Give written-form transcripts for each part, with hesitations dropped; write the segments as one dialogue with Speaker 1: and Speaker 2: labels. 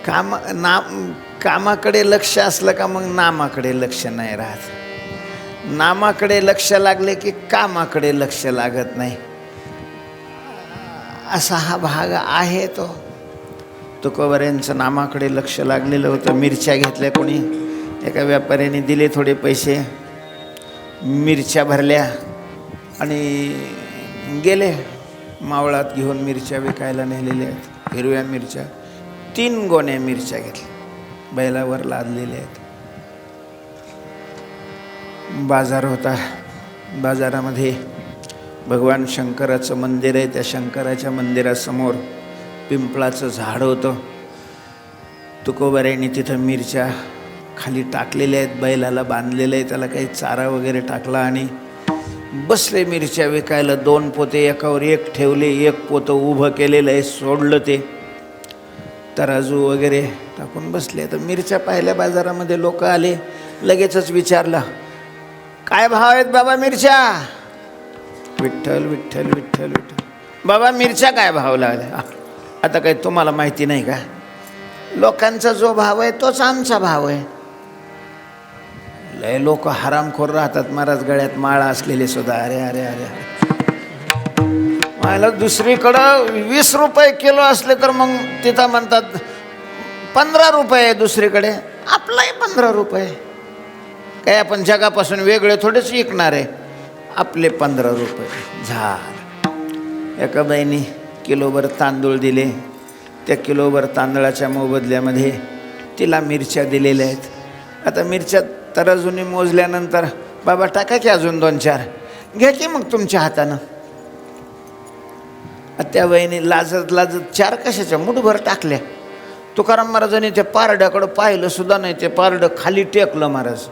Speaker 1: कामाकडे लक्ष असलं का मग नामाकडे लक्ष नाही राहत. नामाकडे लक्ष लागले की कामाकडे लक्ष लागत नाही. असा हा भाग आहे तो. तुकोबारायांचं नामाकडे लक्ष लागलेलं होतं. मिरच्या घेतल्या, कोणी एका व्यापाऱ्याने दिले थोडे पैसे, मिरच्या भरल्या आणि गेले मावळात घेऊन मिरच्या विकायला नेलेल्या आहेत. हिरव्या मिरच्या 3 गोण्या मिरच्या घेतल्या, बैलावर लादलेल्या आहेत. बाजार होता. बाजारामध्ये भगवान शंकराचं मंदिर आहे. त्या शंकराच्या मंदिरासमोर पिंपळाचं झाड होतं. तुकोबारायांनी तिथं मिरच्या खाली टाकलेल्या आहेत, बैलाला बांधलेलं आहे, त्याला काही चारा वगैरे टाकला आणि बसले मिरच्या विकायला. 2 पोते एकावर एक ठेवले, 1 पोतं उभं केलेलं आहे, सोडलं ते, तराजू वगैरे टाकून बसले. तर मिरच्या पाहिल्या बाजारामध्ये, लोक आले, लगेचच विचारलं, काय भाव आहेत बाबा मिरच्या? विठ्ठल विठ्ठल विठ्ठल विठ्ठल. बाबा मिरच्या काय भाव लागल्या? आता काही तुम्हाला माहिती नाही का? लोकांचा जो भाव आहे तोच आमचा भाव आहे. लय लोक हरामखोर राहतात महाराज, गळ्यात माळा असलेले सुद्धा. अरे अरे अरे, मला दुसरीकडं 20 रुपये किलो असले तर मग तिथं म्हणतात 15 रुपये, दुसरीकडे आपलाही 15 रुपये. काय आपण जगापासून वेगळे थोडेच विकणार आहे, आपले 15 रुपये. झालं. एका बाईने किलोभर तांदूळ दिले. त्या किलोभर तांदळाच्या मोबदल्यामध्ये तिला मिरच्या दिलेल्या आहेत. आता मिरच्या तराजूनी मोजल्यानंतर, बाबा टाका की अजून 2-4, घ्या की मग तुमच्या हातानं. त्या बाईने लाजत लाजत 4 कशाच्या मुठभर टाकल्या. तुकाराम महाराजांनी त्या पारड्याकडं पाहिलं सुद्धा नाही. ते पारडं खाली टेकलं महाराज.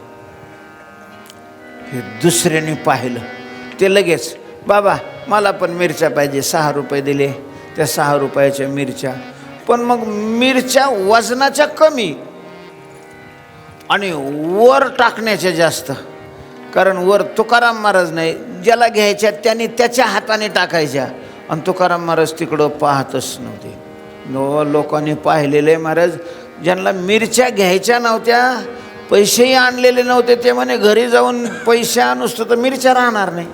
Speaker 1: हे दुसऱ्याने पाहिलं, ते लगेच, बाबा मला पण मिरच्या पाहिजे. 6 रुपये दिले. त्या 6 रुपयाच्या मिरच्या, पण मग मिरच्या वजनाच्या कमी आणि वर टाकण्याच्या जास्त. कारण वर तुकाराम महाराज नाही, ज्याला घ्यायच्या त्यांनी त्याच्या हाताने टाकायच्या, आणि तुकाराम महाराज तिकडं पाहतच नव्हते. लोकांनी पाहिलेले महाराज, ज्यांना मिरच्या घ्यायच्या नव्हत्या, पैसेही आणलेले नव्हते, ते म्हणे घरी जाऊन पैसे आणूस तर मिरच्या राहणार नाही.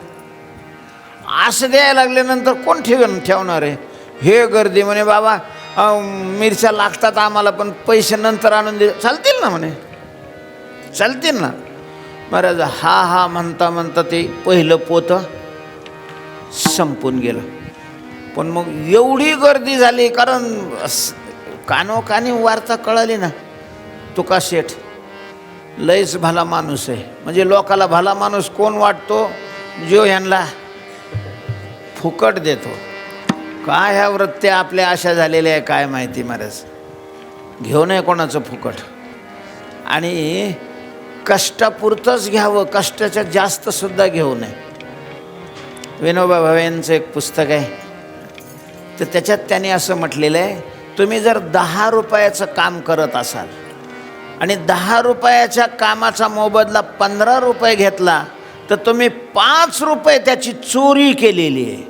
Speaker 1: असं द्यायला लागल्यानंतर कोण ठेवणार आहे? हे गर्दी म्हणे, बाबा मिरच्या लागतात आम्हाला, पण पैसे नंतर आणून दे. चालतील ना म्हणे, चालतील ना. महाराज हा हा म्हणता म्हणता ते पहिलं पोतं संपून गेलं. पण मग एवढी गर्दी झाली, कारण कानोकानी वार्ता कळाली ना, तुका शेठ लयच भला माणूस आहे. म्हणजे लोकाला भला माणूस कोण वाटतो? जो ह्यांना फुकट देतो. काय ह्या वृत्त्या आपल्या आशा झालेल्या आहे काय माहिती महाराज. घेऊ नये कोणाचं फुकट, आणि कष्टापुरतंच घ्यावं, कष्टाच्या जास्त सुद्धा घेऊ नये. विनोबा भावे यांचं एक पुस्तक आहे, तर त्याच्यात त्यांनी असं म्हटलेलं आहे, तुम्ही जर 10 रुपयाचं काम करत असाल आणि 10 रुपयाच्या कामाचा मोबदला 15 रुपये घेतला, तर तुम्ही 5 रुपये त्याची चोरी केलेली आहे.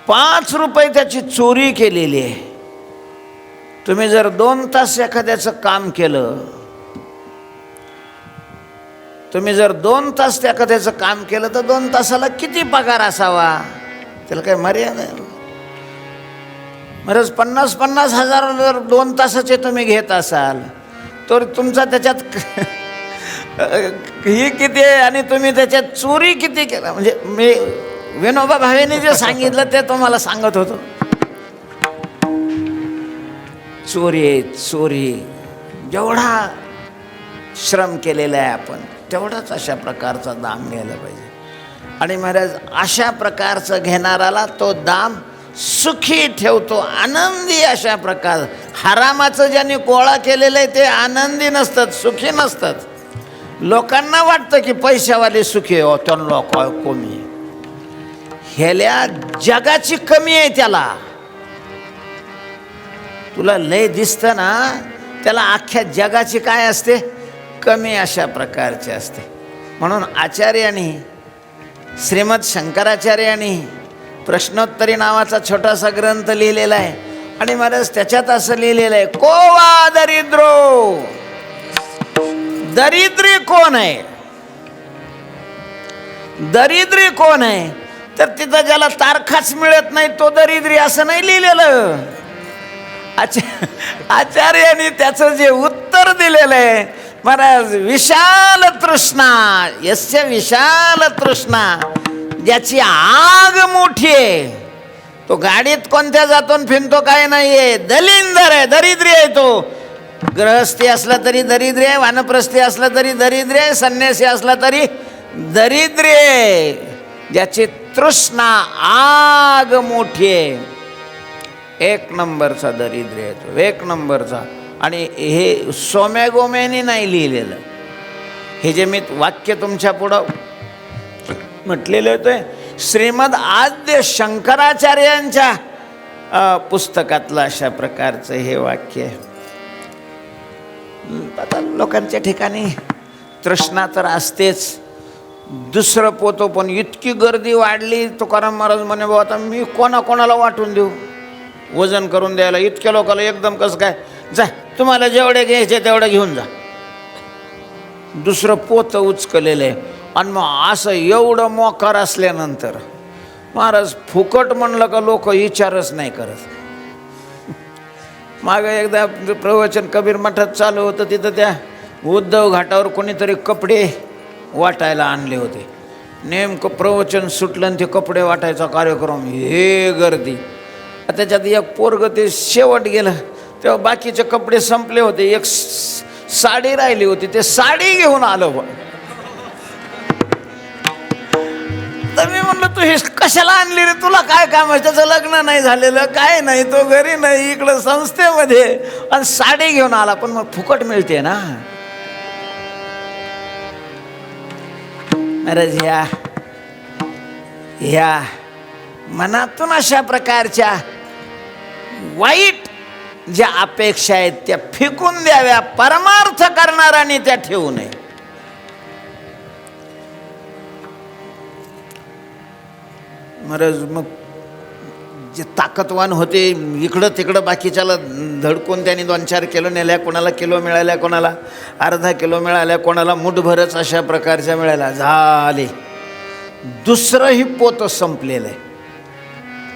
Speaker 1: 5 रुपये त्याची चोरी केलेली आहे. तुम्ही जर 2 तास एखाद्याचं काम केलं, तुम्ही जर 2 तास एखाद्याचं काम केलं, तर 2 तासाला किती पगार असावा? त्याला काय मर्यादा आहे? महाराज 50-50 हजार जर 2 तासाचे तुम्ही घेत असाल, तर तुमचा त्याच्यात ही किती आहे आणि तुम्ही त्याच्यात चोरी किती केला? म्हणजे मी विनोबा भावेने जे सांगितलं ते तुम्हाला सांगत होतो. चोरी आहे, चोरी. जेवढा श्रम केलेला आहे आपण, तेवढाच अशा प्रकारचा दाम घ्यायला पाहिजे. आणि महाराज अशा प्रकारचं घेणाराला तो दाम सुखी ठेवतो, आनंदी. अशा प्रकार हरामाचं ज्यांनी गोळा केलेलं आहे ते आनंदी नसतात, सुखी नसतात. लोकांना वाटतं की पैशावाले सुखी हो, त्यांना काय कमी आहे. ह्याला जगाची कमी आहे. त्याला तुला लय दिसतं ना, त्याला अख्ख्या जगाची काय असते? कमी अशा प्रकारचे असते. म्हणून आचार्यांनी, श्रीमद शंकराचार्यांनी प्रश्नोत्तरी नावाचा छोटासा ग्रंथ लिहिलेला आहे. आणि महाराज त्याच्यात असं लिहिलेलं आहे, कोवा दरिद्रो. दरिद्री कोण आहे? दरिद्री कोण आहे? तर तिथं ज्याला तारखाच मिळत नाही तो दरिद्री असं नाही लिहिलेलं. आचार्यांनी त्याचं जे उत्तर दिलेलं आहे महाराज, विशाल तृष्णा, यस्य विशाल तृष्णा, ज्याची आग मोठी आहे, तो गाडीत कोणत्या जातून फिरतो काय नाहीये, दलिंदर आहे, दरिद्री आहे. तो गृहस्थी असला तरी दरिद्री आहे, वानप्रस्थी असला तरी दरिद्री आहे, संन्यासी असला तरी दरिद्री आहे. ज्याची तृष्णा आग मोठी आहे, एक नंबरचा दरिद्री आहे तो, एक नंबरचा. आणि हे सोम्या गोम्यानी नाही लिहिलेलं. हे जे मी वाक्य तुमच्या पुढं म्हटलेलं होतं, श्रीमद आद्य शंकराचार्यांच्या पुस्तकातलं अशा प्रकारचं हे वाक्य आहे. आता लोकांच्या ठिकाणी तृष्णा तर असतेच. दुसरं पोतो पण इतकी गर्दी वाढली, तुकाराम महाराज म्हणे बाबा आता मी कोणाला वाटून देऊ, वजन करून द्यायला इतक्या लोकांना एकदम कसं काय, जा तुम्हाला जेवढे घ्यायचे तेवढे घेऊन जा. दुसरं पोत उचकलेलं आहे. आणि मग असं एवढं मोकार असल्यानंतर महाराज फुकट म्हणलं का लोक विचारच नाही करत. मागं एकदा प्रवचन कबीर मठात चालू होतं, तिथं त्या उद्धव घाटावर कोणीतरी कपडे वाटायला आणले होते. नेमकं प्रवचन सुटलं आणि ते कपडे वाटायचा कार्यक्रम, हे गर्दी. त्याच्यात एक पोरग ते शेवट गेलं तेव्हा बाकीचे कपडे संपले होते, एक साडी राहिली होती, ते साडी घेऊन आलं बा. तर मी म्हणलं तू हे कशाला आणली रे, तुला काय काम आहे, त्याचं लग्न नाही झालेलं काय नाही, तो घरी नाही, इकडं संस्थेमध्ये, आणि साडी घेऊन आला. पण मग फुकट मिळते ना महाराज. ह्या मनातून अशा प्रकारच्या वाईट ज्या अपेक्षा आहेत त्या फेकून द्याव्या, परमार्थ करणाऱ्याने त्या ठेवू नये. महाराज मग जे ताकदवान होते इकडं तिकडं बाकीच्याला धडकून त्यांनी 2-4 किलो नेल्या, कोणाला किलो मिळाल्या, कोणाला अर्धा किलो मिळाल्या, कोणाला मुठभरच अशा प्रकारच्या मिळाल्या. झाले दुसरंही पोत संपलेलं आहे,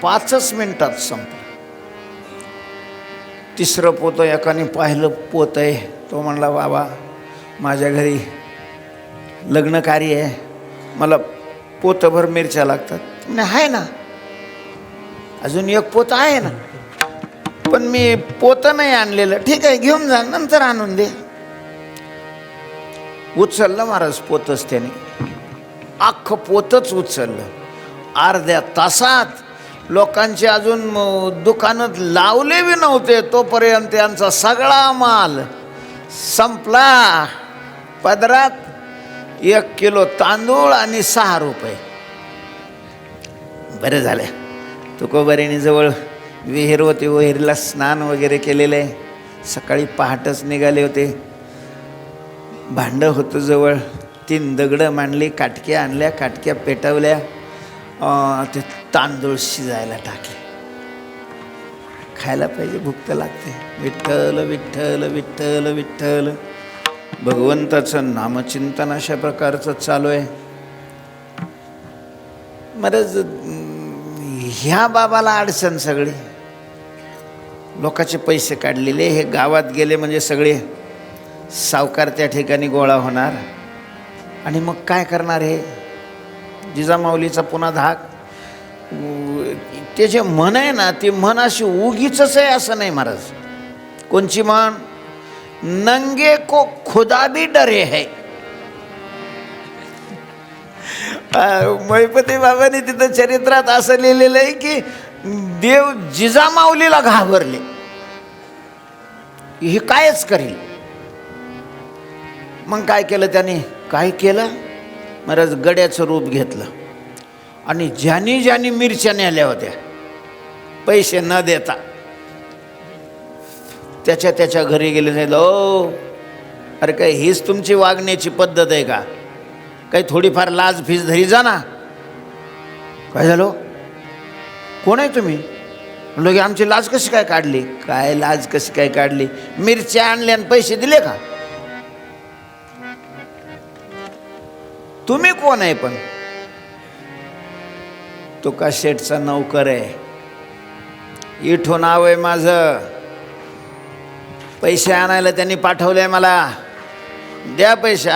Speaker 1: 5च मिनिटात संपलं. तिसरं पोत एकाने पाहिलं पोत आहे, तो म्हणला बाबा माझ्या घरी लग्न कार्य आहे, मला पोतभर मिरच्या लागतात. म्हणे आहे ना, अजून एक पोत आहे ना, पण मी पोत नाही आणलेलं. ठीक आहे घेऊन जा, नंतर आणून दे. उचललं महाराज पोतच, त्याने अख्खं पोतच उचललं. अर्ध्या तासात लोकांचे अजून दुकानात लावले बी नव्हते तोपर्यंत त्यांचा सगळा माल संपला. पदरात 1 किलो तांदूळ आणि 6 रुपये. बरं झालं तुकोबारीणीजवळ विहीर होती, विहिरीला स्नान वगैरे केलेलं आहे. सकाळी पहाटच निघाले होते. भांडं होतं जवळ, 3 दगडं मांडली, काटक्या आणल्या, काटक्या पेटवल्या, ते तांदूळ शिजायला टाकले. खायला पाहिजे, भूक तर लागते. विठ्ठल विठ्ठल विठ्ठल विठ्ठल, भगवंताचं नामचिंतन अशा प्रकारचं चालू आहे. महाराज ह्या बाबाला अडचण सगळी, लोकांचे पैसे काढलेले, हे गावात गेले म्हणजे सगळे सावकार त्या ठिकाणी गोळा होणार. आणि मग काय करणार हे जिजामाऊलीचा पुन्हा धाक. ते जे म्हण आहे ना, ती म्हण अशी उगीच आहे असं नाही महाराज. कोणची म्हण? नंगे को खुदा भी डरे है. महिपती बाबांनी तिथं चरित्रात असं लिहिलेलं आहे की देव जिजामाऊलीला घाबरले, हे कायच करील. मग काय केलं त्याने? काय केलं महाराज? गड्याचं रूप घेतलं आणि ज्यांनी ज्यांनी मिरच्या नेल्या होत्या पैसे न देता त्याच्या घरी गेले. नाही ओ, अरे काय हीच तुमची वागण्याची पद्धत आहे का? काही थोडीफार लाज फीस धरी जा ना. काय झालं? कोण आहे तुम्ही? लगे आमची लाज कशी काय काढली? काय लाज कशी काय काढली? मिरच्या आणल्या आणि पैसे दिले का? तुम्ही कोण आहे? पण तुका शेठचा नौकर आहे, इथून नाव आहे माझं. पैसे आणायला त्यांनी पाठवले मला. द्या पैसे,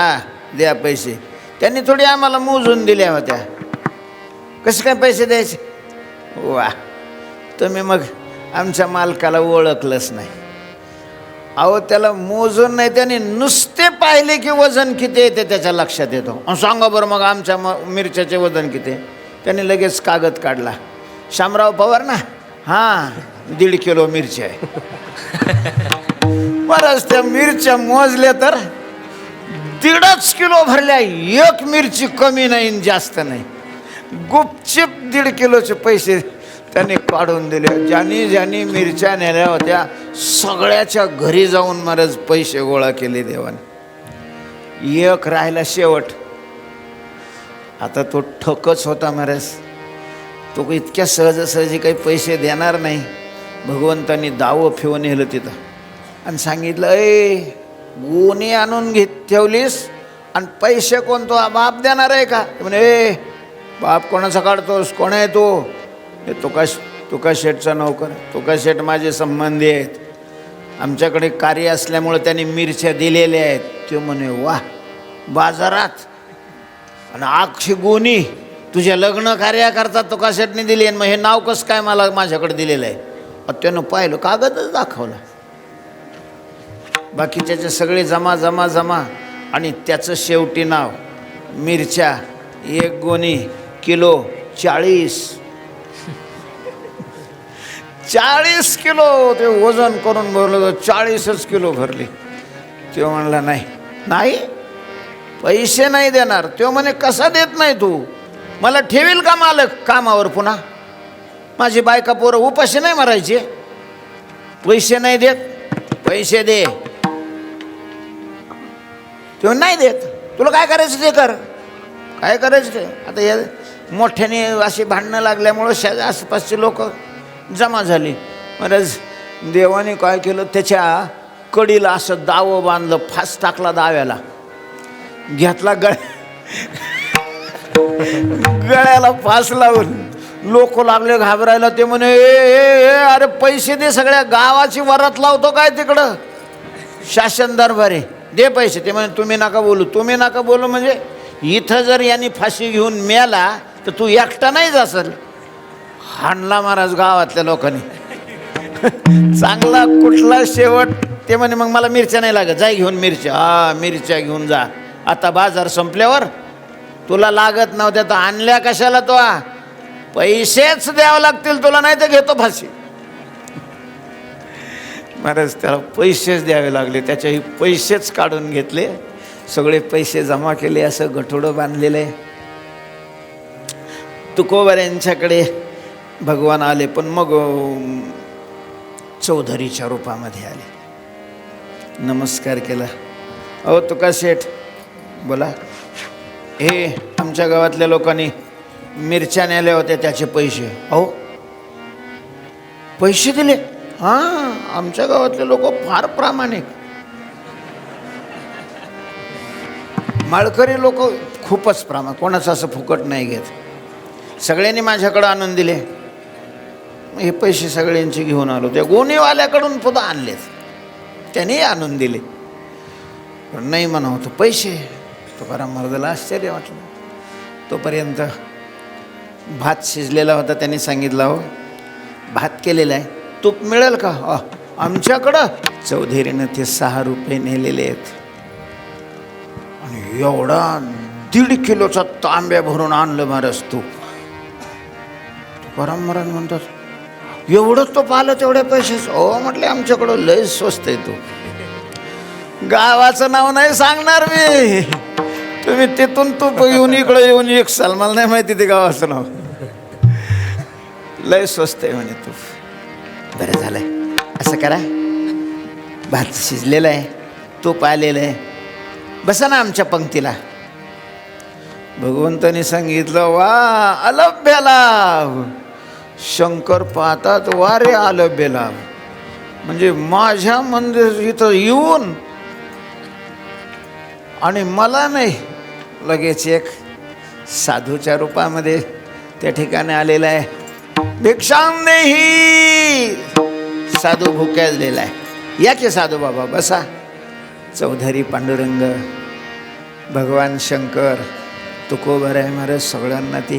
Speaker 1: द्या पैसे. त्यांनी थोडी आम्हाला मोजून दिल्या होत्या. कसे काय पैसे द्यायचे? वा, तुम्ही मग आमच्या मालकाला ओळखलंच नाही. अहो, त्याला मोजून नाही, त्यांनी नुसते पाहिले की वजन किती येते त्याच्या लक्षात येतो. सांगा बरं मग आमच्या मिरच्याचे वजन किती? त्यांनी लगेच कागद काढला. शामराव पवार ना? हां, 1.5 किलो मिरची आहे. बरंच त्या मिरच्या मोजल्या तर 1.5 किलो भरल्या. एक मिरची कमी नाही जास्त नाही. गुपचिप 1.5 किलोचे पैसे त्यांनी काढून दिले. ज्यांनी मिरच्या नेल्या होत्या सगळ्याच्या घरी जाऊन महाराज पैसे गोळा केले देवाने. एक राहिला शेवट. आता तो ठकच होता महाराज. तो इतक्या सहजासहजी काही पैसे देणार नाही. भगवंतांनी दावं फिवून नेलं तिथं आणि सांगितलं, ए, गोणी आणून ठेवलीस आणि पैसे कोण? तो बाप देणार आहे का? म्हणे, ए बाप कोणाचा काढतोस? कोण आहे तो? हे तुका शेठचा नौकर. तुका शेठ माझे संबंधी आहेत. आमच्याकडे कार्य असल्यामुळे त्यांनी मिरच्या दिलेल्या आहेत. ते म्हणे, वा, बाजारात आणि अख्खी गोणी तुझ्या लग्न कार्याकरता तुका शेठने दिली आहे. मग हे नाव कसं काय मला माझ्याकडे दिलेलं आहे? त्यानं पाहिलं, कागदच दाखवला. बाकीच्याचे सगळे जमा जमा जमा आणि त्याचं शेवटी नाव. मिरच्या 1 गोणी किलो 40 किलो. ते वजन करून भरलं, 40च किलो भरली. तो म्हणला, नाही पैसे नाही देणार. तो म्हणे, कसा देत नाही तू? मला ठेवील का मालक कामावर पुन्हा? माझी बायका पोरं उपाशी नाही मारायचे. पैसे नाही देत, पैसे दे. तो नाही देत. तुला काय करायचं ते कर. काय करायचं ते. आता या मोठ्याने अशी भांडणं लागल्यामुळं आसपासचे लोक जमा झाली. महाराज देवाने काय केलं, त्याच्या कडीला असं दावं बांधलं, फास टाकला दाव्याला, घेतला गळ्याला फास लावून. लोक लागले घाबरायला. ते म्हणे, ए अरे पैसे दे. सगळ्या गावाची वरात लावतो काय तिकडं? शासन दरबारी दे पैसे. ते म्हणे, तुम्ही नका बोलू. तुम्ही नका बोलू म्हणजे इथं जर यांनी फाशी घेऊन मेला तर तू एकटा नाहीच असेल. हाणला महाराज गावातल्या लोकांनी. चांगला कुठला शेवट. ते म्हणे, मग मला मिरच्या नाही लागत, जाय घेऊन मिरच्या. मिरच्या घेऊन जा. आता बाजार संपल्यावर तुला लागत नव्हत्या तर आणल्या कशाला? तो पैसेच द्यावं लागतील तुला, नाही तर घेतो फाशी. महाराज त्याला पैसेच द्यावे लागले. त्याच्याही पैसेच काढून घेतले. सगळे पैसे जमा केले. असं गठोडं बांधलेलं आहे. तुकोबर यांच्याकडे भगवान आले, पण मग चौधरीच्या रूपामध्ये आले. नमस्कार केला. अहो तुका शेठ, बोला. हे आमच्या गावातल्या लोकांनी मिरच्या नेल्या होत्या, त्याचे पैसे. अहो पैसे दिले? हां, आमच्या गावातले लोक फार प्रामाणिक. माळकरी लोक खूपच प्रामाणिक. कोणाचं असं फुकट नाही घेत. सगळ्यांनी माझ्याकडं आणून दिले. हे पैसे सगळ्यांचे घेऊन आलो. त्या गोणीवाल्याकडून सुद्धा आणलेत, त्याने आणून दिले. पण नाही म्हणा होतं पैसे. तुकाराम महाराजाला आश्चर्य वाटलं. तोपर्यंत भात शिजलेला होता. त्यांनी सांगितलं, हो भात केलेला आहे, तूप मिळेल का? आमच्याकडं चौधरीनं ते 6 रुपये नेलेले आहेत. आणि एवढा 1.5 किलोचा तांब्या भरून आणलं महाराज तूप. तुकाराम महाराज म्हणतात, एवढंच तो पाहिलं तेवढ्या पैसेच? हो म्हटले, आमच्याकडं लय स्वस्त आहे तूप. गावाचं नाव नाही सांगणार मी. तुम्ही तिथून तूप येऊन इकडं येऊन एक साल, मला नाही माहिती ते गावाचं नाव. लय स्वस्त आहे म्हणे तूप. बरं झालंय, असं करा, भात शिजलेला आहे, तूप आलेलं आहे, बसा ना आमच्या पंक्तीला. भगवंतानी सांगितलं, वा अलभ्य लाभ. शंकर पाहतात, वारे आलं बेला, म्हणजे माझ्या मंदिर इथं येऊन आणि मला नाही, लगेच एक साधूच्या रूपामध्ये त्या ठिकाणी आलेला आहे. भिक्षाम देही, साधू भुक्याजलेला आहे. या की साधू बाबा बसा. चौधरी पांडुरंग, भगवान शंकर, तुकोबर आहे महाराज. सगळ्यांना ती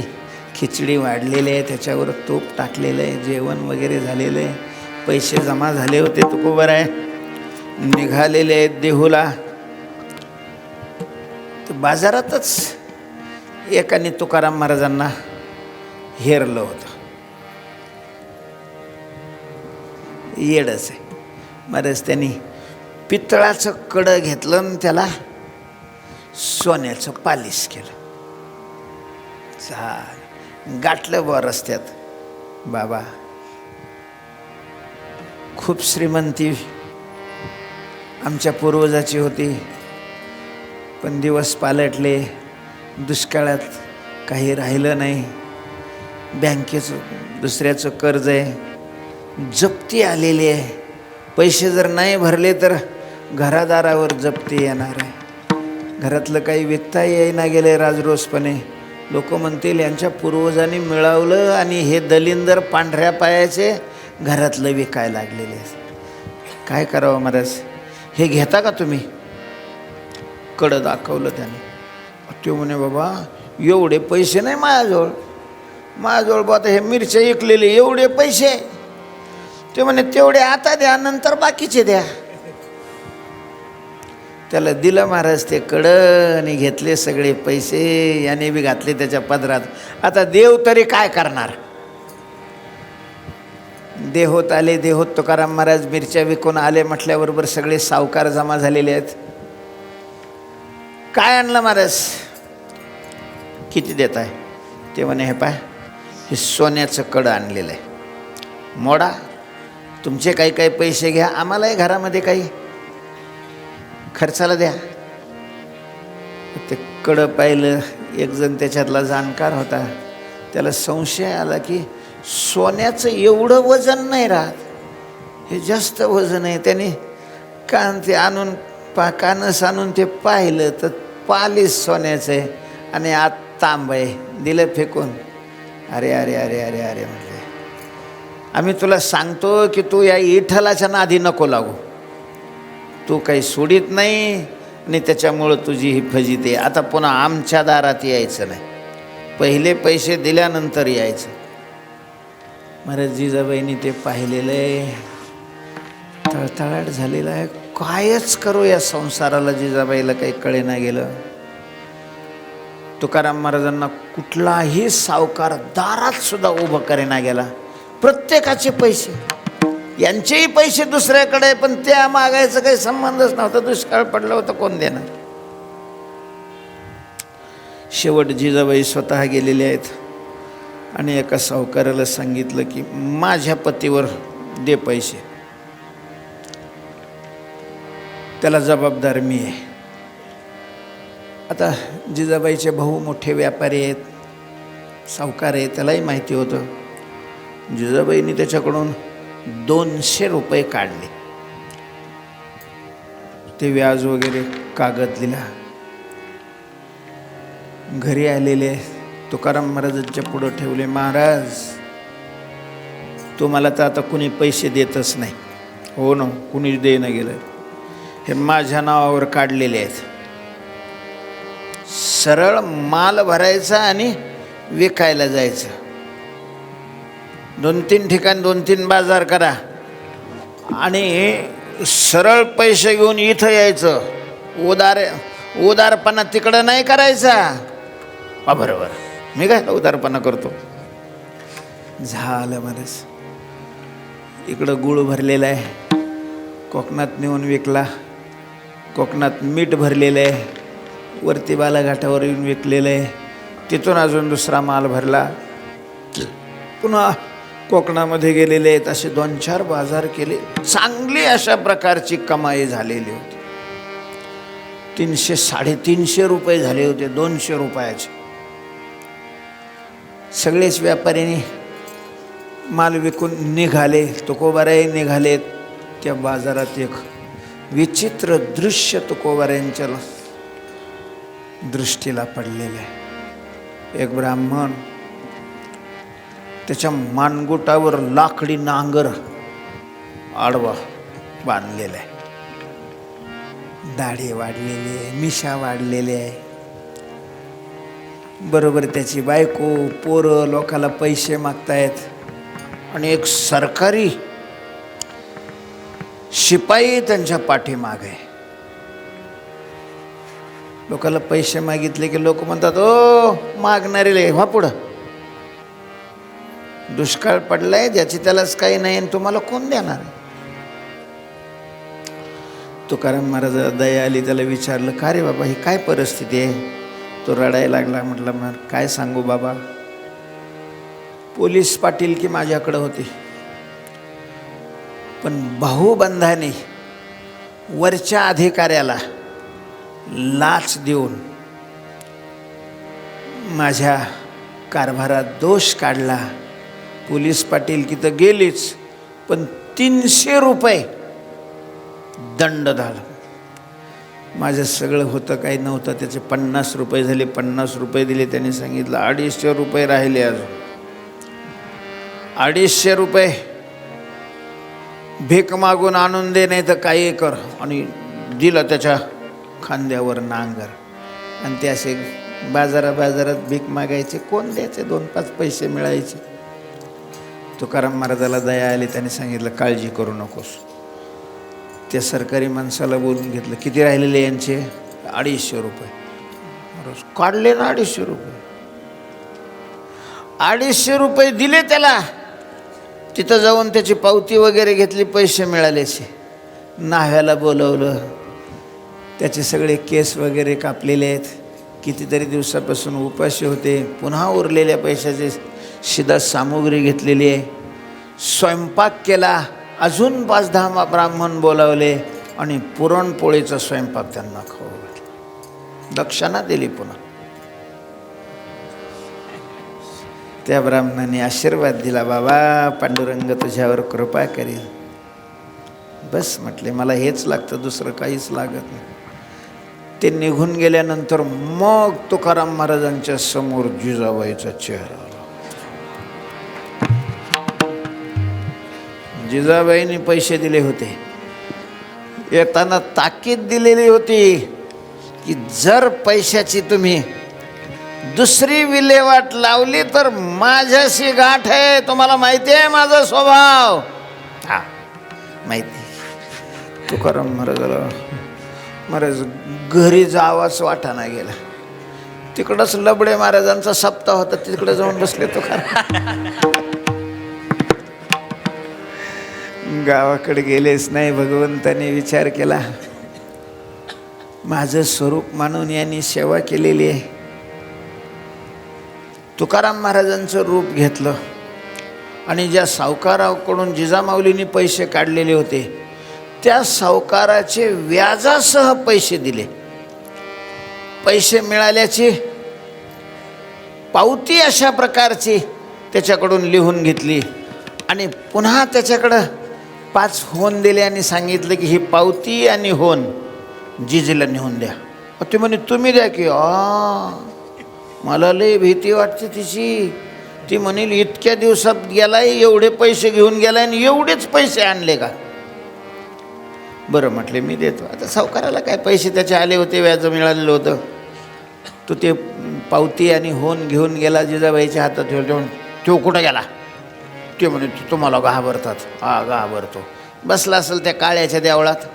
Speaker 1: खिचडी वाढलेली आहे, त्याच्यावर तूप टाकलेलं आहे, जेवण वगैरे झालेलं आहे, पैसे जमा झाले होते. तुकोबर आहे निघालेले आहेत देहूला. तर बाजारातच एकाने तुकाराम महाराजांना हेरलं होतं. येडच आहे महाराज. त्यांनी पितळाचं कडं घेतलं आणि त्याला सोन्याचं पालिश केलं. गाठलं बुवा रस्त्यात. बाबा खूप श्रीमंती आमच्या पूर्वजाची होती, पण दिवस पालटले. दुष्काळात काही राहिलं नाही. बँकेचं दुसऱ्याचं कर्ज आहे, जप्ती आलेली आहे. पैसे जर नाही भरले तर घरादारावर जप्ती येणार आहे. घरातलं काही विकता येईना गेले राजरोसपणे. लोक म्हणतील यांच्या पूर्वजांनी मिळवलं आणि हे दलिंदर पांढऱ्या पायाचे घरातलं विकायला लागलेले. काय करावं महाराज, हे घेता का तुम्ही? कडं दाखवलं त्याने. ते म्हणे बाबा एवढे पैसे नाही माझ्याजवळ बा, आता हे मिरच्या विकलेले एवढे पैसे. ते म्हणे तेवढे आता द्या, नंतर बाकीचे द्या. त्याला दिलं महाराज ते कडं आणि घेतले सगळे पैसे. याने बी घातले त्याच्या पदरात. आता देव तरी काय करणार? देहोत आले. देहोत तुकाराम महाराज मिरच्या विकून आले म्हटल्याबरोबर सगळे सावकार जमा झालेले आहेत. काय आणलं महाराज? किती देत आहे? ते म्हणे हे पाय, हे सोन्याचं कडं आणलेलं आहे, मोडा. तुमचे काही काही पैसे घ्या, आम्हालाही घरामध्ये काही खर्चाला द्या. ते कडं पाहिलं. एक जण त्याच्यातला जाणकार होता, त्याला संशय आला की सोन्याचं एवढं वजन नाही राहत, हे जास्त वजन आहे. त्याने ते आणून कानस आणून ते पाहिलं तर पालिश सोन्याचं आहे आणि आत तांब आहे. दिलं फेकून. अरे अरे अरे अरे अरे म्हटले, आम्ही तुला सांगतो की तू या विठ्ठलाच्या नादी नको लागू. तू काही सोडित नाही आणि त्याच्यामुळं तुझी ही फजिती. आता पुन्हा आमच्या दारात यायचं नाही, पहिले पैसे दिल्यानंतर यायचं. महाराज जिजाबाईंनी ते पाहिलेलं आहे, तळतळाट झालेला आहे. कायच करू या संसाराला? जिजाबाईला काही कळेना गेलं. तुकाराम महाराजांना कुठलाही सावकार दारात सुद्धा उभं करेना गेला. प्रत्येकाचे पैसे, यांचेही पैसे दुसऱ्याकडे, पण त्या मागायचं काही संबंधच नव्हता. दुष्काळ पडलं होतं, कोण देणार? शेवट जिजाबाई स्वतः गेलेले आहेत आणि एका सावकाराला सांगितलं की माझ्या पतीवर दे पैसे, त्याला जबाबदार मी आहे. आता जिजाबाईचे भाऊ मोठे व्यापारी आहेत, सावकार आहे, त्यालाही माहिती होतं. जिजाबाईंनी त्याच्याकडून 200 रुपये काढले. ते व्याज वगैरे कागद दिला. घरी आलेले तुकाराम महाराजांच्या पुढं ठेवले. महाराज तुम्हाला तर आता कुणी पैसे देतच नाही. हो ना, कुणीच देणं गेलं. हे माझ्या नावावर काढलेले आहेत. सरळ माल भरायचा आणि विकायला जायचं. 2-3 ठिकाण 2-3 बाजार करा आणि सरळ पैसे घेऊन इथं यायचं. उदारपणा तिकडं नाही करायचा. बरोबर, मी काय उदारपणा करतो? झालं महाराज. इकडं गुळ भरलेला आहे, कोकणात नेऊन विकला. कोकणात मीठ भरलेलं आहे, वरती बालाघाटावर येऊन विकलेलं आहे. तिथून अजून दुसरा माल भरला, पुन्हा कोकणामध्ये गेलेले आहेत. असे 2-4 बाजार केले. चांगली अशा प्रकारची कमाई झालेली होती. 300-350 रुपये झाले होते 200 रुपयाचे. सगळेच व्यापाऱ्यांनी माल विकून निघाले, तुकोबाराही निघालेत. त्या बाजारात एक विचित्र दृश्य तुकोबाऱ्यांच्या दृष्टीला पडलेलं आहे. एक ब्राह्मण, त्याच्या मानगुटावर लाकडी नांगर आडवा बांधलेला आहे, दाढी वाढलेली आहे, मिशा वाढलेली आहे. बरोबर त्याची बायको, पोरं लोकाला पैसे मागतायत आणि एक सरकारी शिपाई त्यांच्या पाठीमागे आहे. लोकाला पैसे मागितले की लोक म्हणतात, ओ मागणारे व्हा पुढं, दुष्काळ पडलाय, ज्याची त्यालाच काही नाही आणि तुम्हाला कोण देणार. तुकाराम महाराजाला दया आली, त्याला विचारलं, का रे बाबा ही काय परिस्थिती आहे. तो रडायला लागला. म्हटलं, मग काय सांगू बाबा, पोलीस पाटील की माझ्याकडे होती, पण भाऊबंधाने वरच्या अधिकाऱ्याला लाच देऊन माझ्या कारभारात दोष काढला. पोलीस पाटील की तर गेलीच, पण 300 रुपये दंड झाला. माझं सगळं होतं काही नव्हतं, त्याचे 50 रुपये झाले. 50 रुपये दिले. त्यांनी सांगितलं 250 रुपये राहिले अजून. 250 रुपये भीक मागून आणून दे, नाही तर काही कर. आणि दिलं त्याच्या खांद्यावर नांगर. आणि ते असे बाजारात भीक मागायचे, कोण द्यायचे, 2-5 पैसे मिळायचे. तुकाराम महाराजाला दया आली. त्याने सांगितलं, काळजी करू नकोस. त्या सरकारी माणसाला बोलून घेतलं, किती राहिलेले यांचे. 250 रुपये. काढले ना 250 रुपये. 250 रुपये दिले त्याला. तिथं जाऊन त्याची पावती वगैरे घेतली, पैसे मिळालेचे. न्हाव्याला बोलवलं. त्याचे सगळे केस वगैरे कापलेले आहेत, कितीतरी दिवसापासून उपाशी होते. पुन्हा उरलेल्या पैशाची शिदा सामुग्री घेतलेली आहे. स्वयंपाक केला. अजून 5-10 ब्राह्मण बोलावले आणि पुरणपोळीचा स्वयंपाक त्यांना खाऊ घातला. दक्षिणा दिली. पुन्हा त्या ब्राह्मणाने आशीर्वाद दिला, बाबा पांडुरंग तुझ्यावर कृपा करेल. बस म्हटले, मला हेच लागतं, दुसरं काहीच लागत नाही. ते निघून गेल्यानंतर मग तुकाराम महाराजांच्या समोर जिजाबाईचा चेहरा आला. जिजाबाईंनी पैसे दिले होते. येताना ताकीद दिलेली होती की जर पैशाची तुम्ही दुसरी विल्हेवाट लावली तर माझ्याशी गाठ आहे. तुम्हाला माहिती आहे माझा स्वभाव. हा माहिती. तुकाराम महाराज घरी जावाच वाटाणा गेला. तिकडंच लबडे महाराजांचा सप्ताह होता, तिकडे जाऊन बसले तुकाराम. गावाकडे गेलेच नाही. भगवंताने विचार केला, माझं स्वरूप मानून यांनी सेवा केलेली आहे. तुकाराम महाराजांचं रूप घेतलं आणि ज्या सावकाराकडून जिजामाऊलींनी पैसे काढलेले होते त्या सावकाराचे व्याजासह पैसे दिले. पैसे मिळाल्याची पावती अशा प्रकारची त्याच्याकडून लिहून घेतली आणि पुन्हा त्याच्याकडं 5 होन दिले आणि सांगितलं की ही पावती आणि होन जिजीला नेऊन द्या. ते म्हणे तुम्ही द्या की. मला लय भीती वाटते तिची. ती म्हणेल इतक्या दिवसात गेलाय, एवढे पैसे घेऊन गेलाय आणि एवढेच पैसे आणले का. बरं म्हटले मी देतो. आता सावकाराला काय, पैसे त्याचे आले होते, व्याज मिळालेलं होतं. तो ते पावती आणि होन घेऊन गेला, जिजाबाईच्या हातात ठेवून. तो कुठं गेला. ते म्हणे तुम्हाला घाबरतात. हा घाबरतो. बसला असेल त्या काळ्याच्या देवळात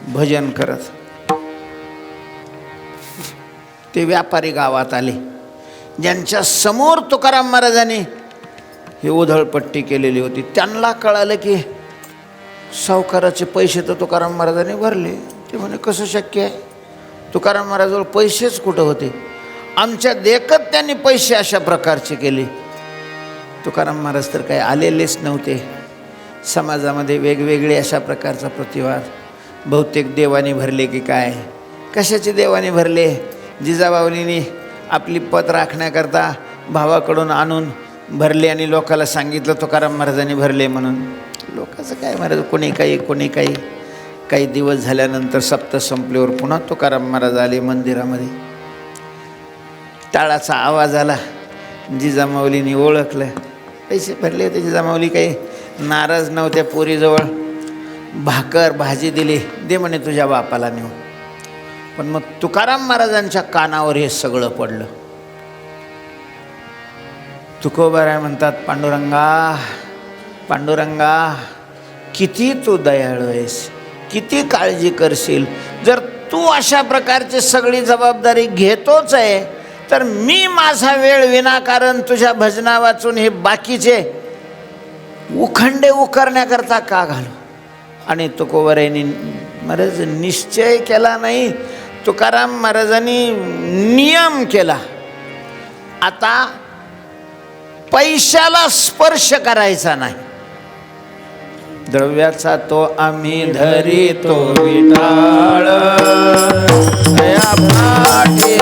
Speaker 1: भजन करत. ते व्यापारी गावात आले, ज्यांच्या समोर तुकाराम महाराजांनी ही उधळपट्टी केलेली होती. त्यांना कळालं की सावकाराचे पैसे तर तुकाराम महाराजांनी भरले. ते म्हणे कसं शक्य आहे, तुकाराम महाराजांजवळ पैसेच कुठं होते. आमच्या देखत त्यांनी पैसे अशा प्रकारचे केले. तुकाराम महाराज तर काही आलेलेच नव्हते. समाजामध्ये वेगवेगळे अशा प्रकारचा प्रतिवाद. बहुतेक देवाने भरले की काय, कशाचे देवाने भरले. जिजाबाऊलींनी आपली पत राखण्याकरता भावाकडून आणून भरले आणि लोकाला सांगितलं तुकाराम महाराजांनी भरले म्हणून. लोकांचं काय महाराज, कोणी काही. काही दिवस झाल्यानंतर सप्त संपल्यावर पुन्हा तुकाराम महाराज आले मंदिरामध्ये. टाळाचा आवाज आला. जिजामाऊलीने ओळखलं. पैसे भरले होते. जिजामाऊली काही नाराज नव्हत्या. पोरीजवळ भाकर भाजी दिली. दे म्हणे तुझ्या बापाला नेऊ. पण मग तुकाराम महाराजांच्या कानावर हे सगळं पडलं. तुकोबाराय म्हणतात, पांडुरंगा किती तू दयाळू आहेस, किती काळजी करशील. जर तू अशा प्रकारची सगळी जबाबदारी घेतोच आहे तर मी माझा वेळ विनाकारण तुझ्या भजना वाचून हे बाकीचे उखंडे उकरण्याकरता का घालू. आणि तुकोबारायांनी महाराज निश्चय केला नाही, तुकाराम महाराजांनी नियम केला. आता पैशाला स्पर्श करायचा नाही. द्रव्याचा तो आम्ही धरितो विठाळ, दया पाठी